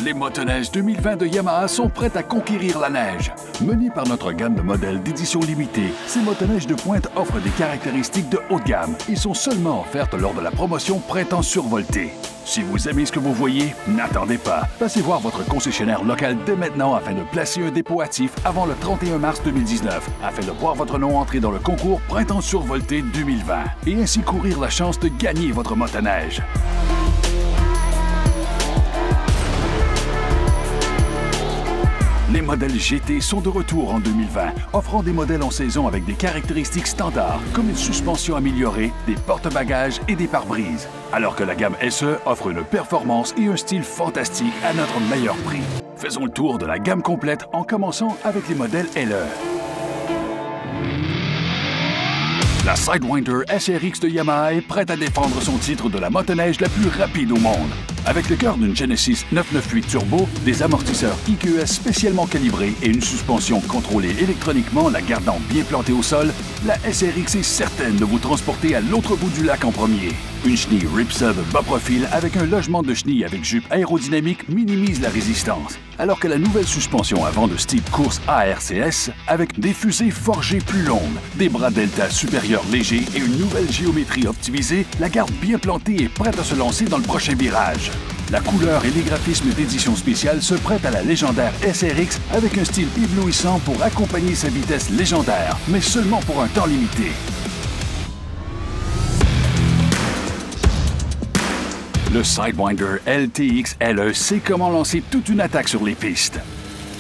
Les motoneiges 2020 de Yamaha sont prêtes à conquérir la neige. Menées par notre gamme de modèles d'édition limitée, ces motoneiges de pointe offrent des caractéristiques de haut de gamme et sont seulement offertes lors de la promotion Printemps survolté. Si vous aimez ce que vous voyez, n'attendez pas. Passez voir votre concessionnaire local dès maintenant afin de placer un dépôt hâtif avant le 31 mars 2019, afin de voir votre nom entrer dans le concours Printemps survolté 2020 et ainsi courir la chance de gagner votre motoneige. Les modèles GT sont de retour en 2020, offrant des modèles en saison avec des caractéristiques standards, comme une suspension améliorée, des porte-bagages et des pare-brises, alors que la gamme SE offre une performance et un style fantastique à notre meilleur prix. Faisons le tour de la gamme complète en commençant avec les modèles LE. La Sidewinder SRX de Yamaha est prête à défendre son titre de la motoneige la plus rapide au monde. Avec le cœur d'une Genesis 998 Turbo, des amortisseurs IQS spécialement calibrés et une suspension contrôlée électroniquement la gardant bien plantée au sol, la SRX est certaine de vous transporter à l'autre bout du lac en premier. Une chenille Ripsub bas profil avec un logement de chenille avec jupe aérodynamique minimise la résistance, alors que la nouvelle suspension avant de style course ARCS avec des fusées forgées plus longues, des bras delta supérieurs légers et une nouvelle géométrie optimisée la garde bien plantée et prête à se lancer dans le prochain virage. La couleur et les graphismes d'édition spéciale se prêtent à la légendaire SRX avec un style éblouissant pour accompagner sa vitesse légendaire, mais seulement pour un temps limité. Le Sidewinder LTX LE sait comment lancer toute une attaque sur les pistes.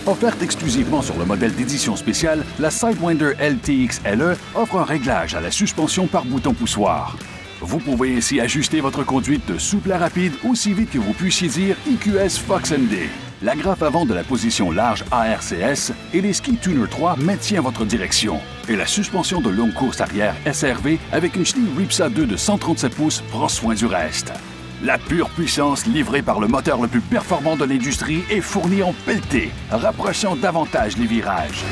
Offerte exclusivement sur le modèle d'édition spéciale, la Sidewinder LTX LE offre un réglage à la suspension par bouton poussoir. Vous pouvez ainsi ajuster votre conduite de souple à rapide aussi vite que vous puissiez dire IQS Fox MD. La graffe avant de la position large ARCS et les Ski Tuner 3 maintient votre direction. Et la suspension de longue course arrière SRV avec une chenille Ripsa 2 de 137 pouces prend soin du reste. La pure puissance livrée par le moteur le plus performant de l'industrie est fournie en pelleté, rapprochant davantage les virages.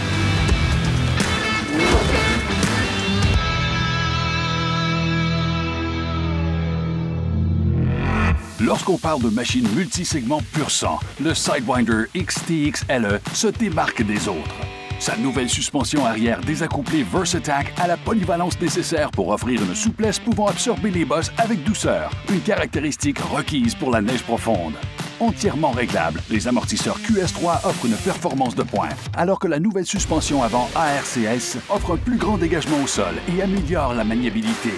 Lorsqu'on parle de machine multisegment pur sang, le Sidewinder XTX LE se démarque des autres. Sa nouvelle suspension arrière désaccouplée Versatac a la polyvalence nécessaire pour offrir une souplesse pouvant absorber les bosses avec douceur, une caractéristique requise pour la neige profonde. Entièrement réglable, les amortisseurs QS3 offrent une performance de pointe, alors que la nouvelle suspension avant ARCS offre un plus grand dégagement au sol et améliore la maniabilité.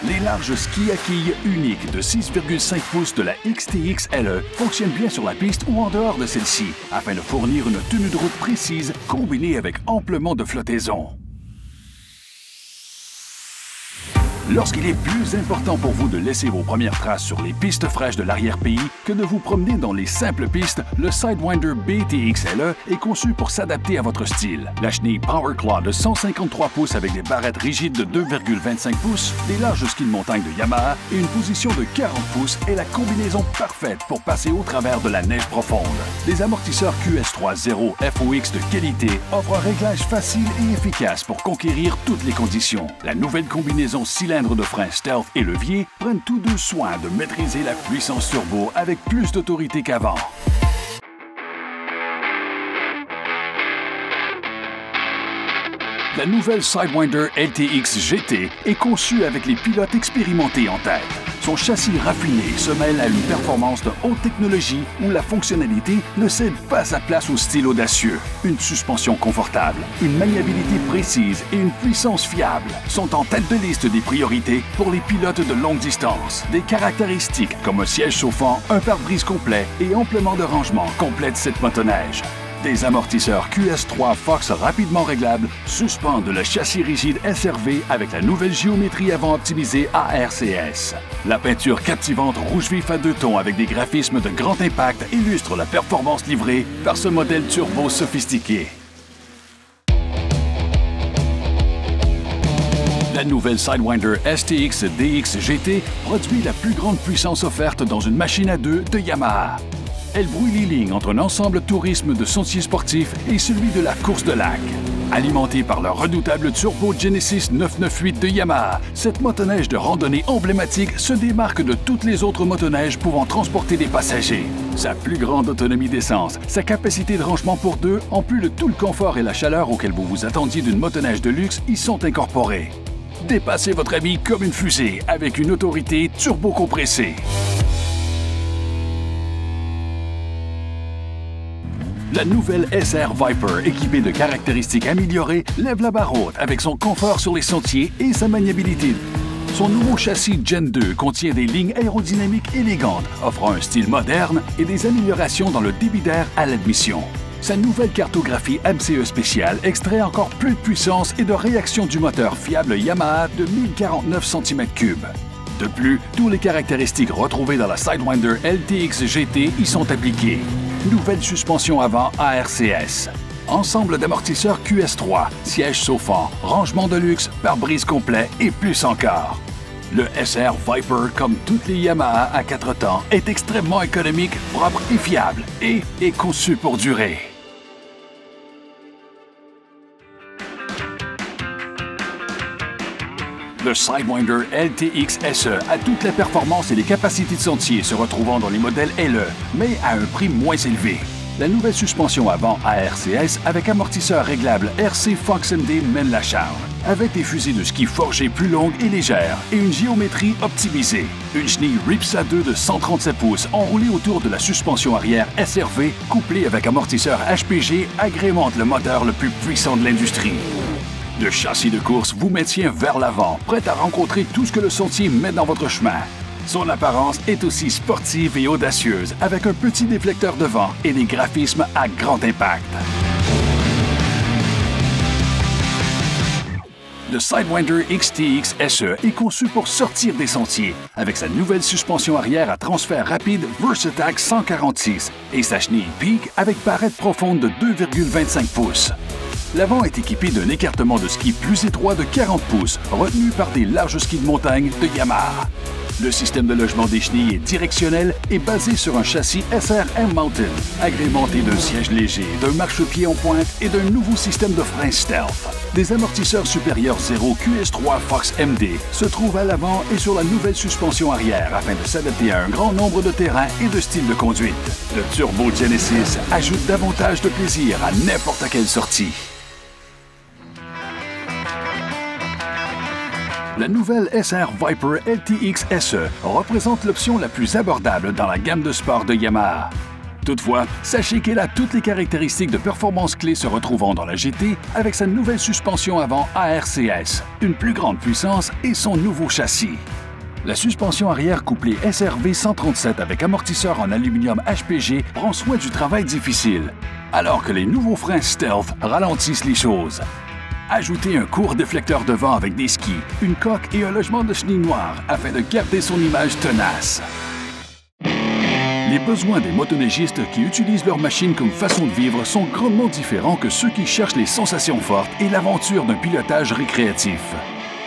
Les larges skis à quilles uniques de 6,5 pouces de la XTX LE fonctionnent bien sur la piste ou en dehors de celle-ci, afin de fournir une tenue de route précise combinée avec amplement de flottaison. Lorsqu'il est plus important pour vous de laisser vos premières traces sur les pistes fraîches de l'arrière-pays que de vous promener dans les simples pistes, le Sidewinder BTX LE est conçu pour s'adapter à votre style. La chenille PowerClaw de 153 pouces avec des barrettes rigides de 2,25 pouces, des larges skis de montagne de Yamaha et une position de 40 pouces est la combinaison parfaite pour passer au travers de la neige profonde. Les amortisseurs QS3 Zero FOX de qualité offrent un réglage facile et efficace pour conquérir toutes les conditions. La nouvelle combinaison cylindre de frein stealth et levier prennent tous deux soin de maîtriser la puissance turbo avec plus d'autorité qu'avant. La nouvelle Sidewinder LTX GT est conçue avec les pilotes expérimentés en tête. Son châssis raffiné se mêle à une performance de haute technologie où la fonctionnalité ne cède pas sa place au style audacieux. Une suspension confortable, une maniabilité précise et une puissance fiable sont en tête de liste des priorités pour les pilotes de longue distance. Des caractéristiques comme un siège chauffant, un pare-brise complet et amplement de rangement complètent cette motoneige. Des amortisseurs QS3 Fox rapidement réglables suspendent le châssis rigide SRV avec la nouvelle géométrie avant optimisée ARCS. La peinture captivante rouge vif à 2 tons avec des graphismes de grand impact illustre la performance livrée par ce modèle turbo sophistiqué. La nouvelle Sidewinder STX DX GT produit la plus grande puissance offerte dans une machine à deux de Yamaha. Elle brouille les lignes entre un ensemble tourisme de sentiers sportifs et celui de la course de lac. Alimentée par le redoutable Turbo Genesis 998 de Yamaha, cette motoneige de randonnée emblématique se démarque de toutes les autres motoneiges pouvant transporter des passagers. Sa plus grande autonomie d'essence, sa capacité de rangement pour deux, en plus de tout le confort et la chaleur auxquels vous vous attendiez d'une motoneige de luxe, y sont incorporés. Dépassez votre ami comme une fusée avec une autorité turbo-compressée. La nouvelle SR Viper, équipée de caractéristiques améliorées, lève la barre haute avec son confort sur les sentiers et sa maniabilité. Son nouveau châssis Gen 2 contient des lignes aérodynamiques élégantes, offrant un style moderne et des améliorations dans le débit d'air à l'admission. Sa nouvelle cartographie MCE spéciale extrait encore plus de puissance et de réaction du moteur fiable Yamaha de 1049 cm3. De plus, toutes les caractéristiques retrouvées dans la Sidewinder LTX GT y sont appliquées. Nouvelle suspension avant ARCS. Ensemble d'amortisseurs QS3, siège chauffant, rangement de luxe, pare-brise complet et plus encore. Le SR Viper, comme toutes les Yamaha à 4 temps, est extrêmement économique, propre et fiable et est conçu pour durer. Le Sidewinder LTX SE a toutes les performances et les capacités de sentier se retrouvant dans les modèles LE, mais à un prix moins élevé. La nouvelle suspension avant ARCS avec amortisseur réglable RC Fox MD mène la charge, avec des fusées de ski forgées plus longues et légères et une géométrie optimisée. Une chenille Ripsa 2 de 137 pouces enroulée autour de la suspension arrière SRV couplée avec amortisseur HPG agrémente le moteur le plus puissant de l'industrie. Le châssis de course vous maintient vers l'avant, prêt à rencontrer tout ce que le sentier met dans votre chemin. Son apparence est aussi sportive et audacieuse, avec un petit déflecteur devant et des graphismes à grand impact. Le Sidewinder XTX SE est conçu pour sortir des sentiers, avec sa nouvelle suspension arrière à transfert rapide Versatac 146 et sa chenille Peak avec barrette profonde de 2,25 pouces. L'avant est équipé d'un écartement de ski plus étroit de 40 pouces, retenu par des larges skis de montagne de Yamaha. Le système de logement des chenilles est directionnel et basé sur un châssis SRM Mountain, agrémenté d'un siège léger, d'un marchepied en pointe et d'un nouveau système de frein stealth. Des amortisseurs supérieurs 0 QS3 Fox MD se trouvent à l'avant et sur la nouvelle suspension arrière afin de s'adapter à un grand nombre de terrains et de styles de conduite. Le Turbo Genesis ajoute davantage de plaisir à n'importe quelle sortie. La nouvelle SR Viper LTX SE représente l'option la plus abordable dans la gamme de sport de Yamaha. Toutefois, sachez qu'elle a toutes les caractéristiques de performance clés se retrouvant dans la GT avec sa nouvelle suspension avant ARCS, une plus grande puissance et son nouveau châssis. La suspension arrière couplée SRV 137 avec amortisseur en aluminium HPG prend soin du travail difficile, alors que les nouveaux freins Stealth ralentissent les choses. Ajoutez un court déflecteur devant avec des skis, une coque et un logement de chenilles noires afin de garder son image tenace. Les besoins des motoneigistes qui utilisent leur machine comme façon de vivre sont grandement différents que ceux qui cherchent les sensations fortes et l'aventure d'un pilotage récréatif.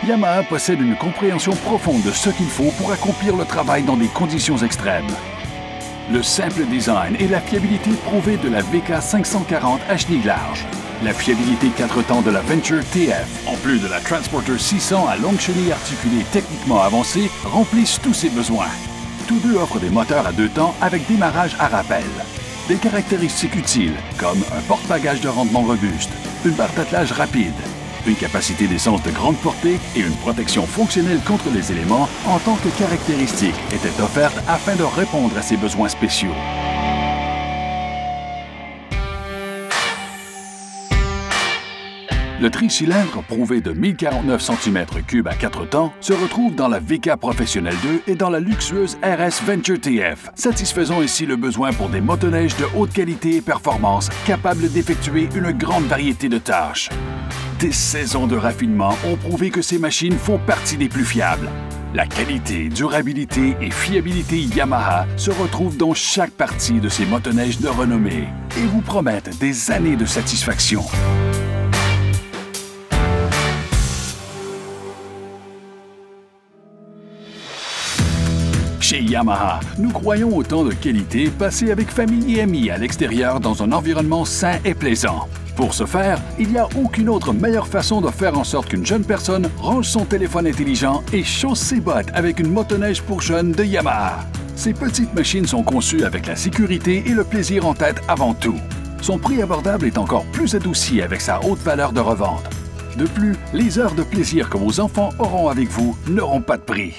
Yamaha possède une compréhension profonde de ce qu'il faut pour accomplir le travail dans des conditions extrêmes. Le simple design et la fiabilité prouvée de la VK540 à chenille large. La fiabilité 4 temps de la Venture TF, en plus de la Transporter 600 à longue chenille articulée techniquement avancée, remplissent tous ses besoins. Tous deux offrent des moteurs à 2 temps avec démarrage à rappel. Des caractéristiques utiles, comme un porte-bagages de rendement robuste, une barre d'attelage rapide, une capacité d'essence de grande portée et une protection fonctionnelle contre les éléments en tant que caractéristiques étaient offertes afin de répondre à ses besoins spéciaux. Le tricylindre prouvé de 1049 cm3 à 4 temps se retrouve dans la VK Professionnel 2 et dans la luxueuse RS Venture TF, satisfaisant ainsi le besoin pour des motoneiges de haute qualité et performance capables d'effectuer une grande variété de tâches. Des saisons de raffinement ont prouvé que ces machines font partie des plus fiables. La qualité, durabilité et fiabilité Yamaha se retrouvent dans chaque partie de ces motoneiges de renommée et vous promettent des années de satisfaction. Chez Yamaha, nous croyons au temps de qualité passé avec famille et amis à l'extérieur dans un environnement sain et plaisant. Pour ce faire, il n'y a aucune autre meilleure façon de faire en sorte qu'une jeune personne range son téléphone intelligent et chausse ses bottes avec une motoneige pour jeunes de Yamaha. Ces petites machines sont conçues avec la sécurité et le plaisir en tête avant tout. Son prix abordable est encore plus adouci avec sa haute valeur de revente. De plus, les heures de plaisir que vos enfants auront avec vous n'auront pas de prix.